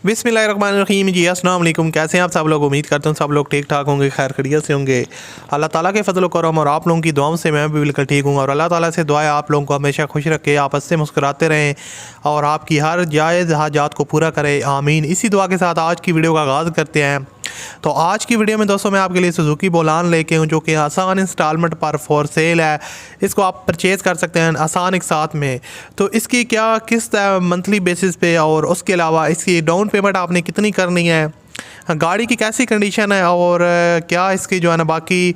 बिस्मिल्लाहिर्रहमानिर्रहीम। जी अस्सलाम वालेकुम। कैसे हैं आप सब लोग? उम्मीद करता हूँ सब लोग ठीक ठाक होंगे, खैर खैरियत से होंगे। अल्लाह ताला के फजल करम और आप लोगों की दुआओं से मैं भी बिल्कुल ठीक हूँ और अल्लाह ताला से दुआ है आप लोगों को हमेशा खुश रखे, आपस से मुस्कुराते रहें और आपकी हर जायज़ हाजात को पूरा करे, आमीन। इसी दुआ के साथ आज की वीडियो का आगाज़ करते हैं। तो आज की वीडियो में दोस्तों मैं आपके लिए सुजुकी बोलान लेके हूँ जो कि आसान इंस्टॉलमेंट पर फॉर सेल है। इसको आप परचेज़ कर सकते हैं आसान एक साथ में। तो इसकी क्या किस्त है मंथली बेसिस पे, और उसके अलावा इसकी डाउन पेमेंट आपने कितनी करनी है, गाड़ी की कैसी कंडीशन है और क्या इसकी जो है ना बाकी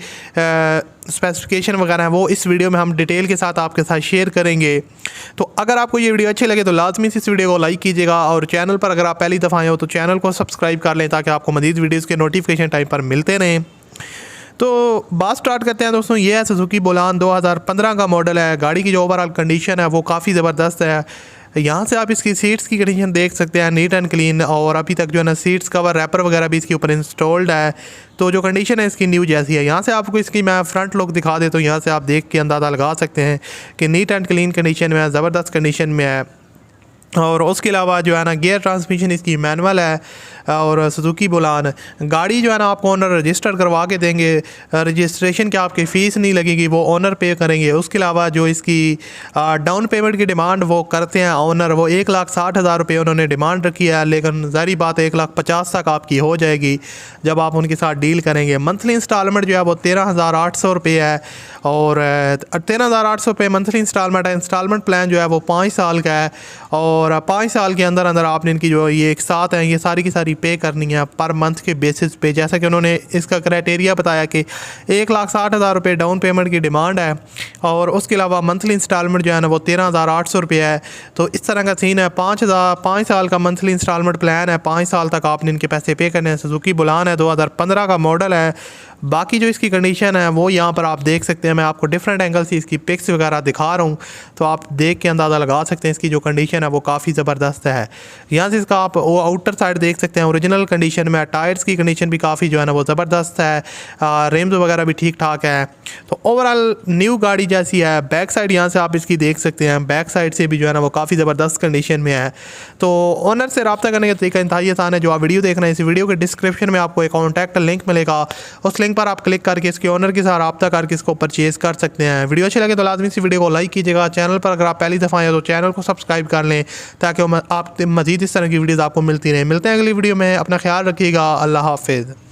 स्पेसिफिकेशन वगैरह है वो इस वीडियो में हम डिटेल के साथ आपके साथ शेयर करेंगे। तो अगर आपको ये वीडियो अच्छी लगे तो लाजमी से इस वीडियो को लाइक कीजिएगा और चैनल पर अगर आप पहली दफ़ा आए हो तो चैनल को सब्सक्राइब कर लें ताकि आपको मज़ीद वीडियोज़ के नोटिफिकेशन टाइम पर मिलते रहें। तो बात स्टार्ट करते हैं दोस्तों। ये है सुजुकी बोलान 2015 का मॉडल है। गाड़ी की जो ओवरऑल कंडीशन है वो काफ़ी ज़बरदस्त है। यहाँ से आप इसकी सीट्स की कंडीशन देख सकते हैं, नीट एंड क्लीन, और अभी तक जो है ना सीट्स कवर रैपर वगैरह भी इसके ऊपर इंस्टॉल्ड है। तो जो कंडीशन है इसकी न्यू जैसी है। यहाँ से आपको इसकी मैं फ्रंट लुक दिखा देता हूँ। यहाँ से आप देख के अंदाज़ा लगा सकते हैं कि नीट एंड क्लीन कंडीशन में है, ज़बरदस्त कंडीशन में है। और उसके अलावा जो है ना गियर ट्रांसमिशन इसकी मैनुअल है। और सुजुकी बोलान गाड़ी जो है ना आपको ओनर रजिस्टर करवा के देंगे, रजिस्ट्रेशन की आपकी फ़ीस नहीं लगेगी, वो ओनर पे करेंगे। उसके अलावा जो इसकी डाउन पेमेंट की डिमांड वो करते हैं ओनर, वो 1,60,000 रुपये उन्होंने डिमांड रखी है, लेकिन ज़ाहिर बात है 1,50,000 तक आपकी हो जाएगी जब आप उनके साथ डील करेंगे। मंथली इंस्टॉलमेंट जो है वो 13,800 रुपये है और 13,800 रुपये मंथली इंस्टॉलमेंट है। इंस्टॉलमेंट प्लान जो है वो 5 साल का है और 5 साल के अंदर अंदर आपने इनकी जो ये एक साथ हैं ये सारी की सारी पे करनी है पर मंथ के बेसिस पे। जैसा कि उन्होंने इसका क्राइटेरिया बताया कि 1,60,000 रुपये डाउन पेमेंट की डिमांड है और उसके अलावा मंथली इंस्टॉलमेंट जो है ना वो 13,800 रुपये है। तो इस तरह का सीन है। 5 साल का मंथली इंस्टॉलमेंट प्लान है, 5 साल तक आपने इनके पैसे पे करने हैं। सुजुकी बोलान है, 2015 का मॉडल है। बाकी जो इसकी कंडीशन है वो यहाँ पर आप देख सकते हैं। मैं आपको डिफरेंट एंगल से इसकी पिक्स वगैरह दिखा रहा हूँ तो आप देख के अंदाज़ा लगा सकते हैं इसकी जो कंडीशन है वो काफ़ी ज़बरदस्त है। यहाँ से इसका आप वो आउटर साइड देख सकते हैं ओरिजिनल कंडीशन में। टायर्स की कंडीशन भी काफ़ी जो है ना वो ज़बरदस्त है, रिम्स वगैरह भी ठीक ठाक है। तो ओवरऑल न्यू गाड़ी जैसी है। बैक साइड यहाँ से आप इसकी देख सकते हैं, बैक साइड से भी जो है ना वो काफ़ी ज़बरदस्त कंडीशन में है। तो ओनर से रब्ता करने का तरीका इंतहाई आसान है। जो आप वीडियो देख रहे हैं इस वीडियो के डिस्क्रिप्शन में आपको एक कॉन्टैक्ट लिंक मिलेगा, उस लिंक पर आप क्लिक करके इसके ओनर के साथ रब्ता करके इसको परचेज़ कर सकते हैं। वीडियो अच्छी लगे तो लाजमी सी वीडियो को लाइक कीजिएगा। चैनल पर अगर आप पहली दफ़ा आए तो चैनल को सब्सक्राइब कर लें ताकि आप मज़ीद इस तरह की वीडियोज़ आपको मिलती रहें। मिलते हैं अगली वीडियो में। अपना ख्याल रखिएगा। अल्लाह हाफिज़।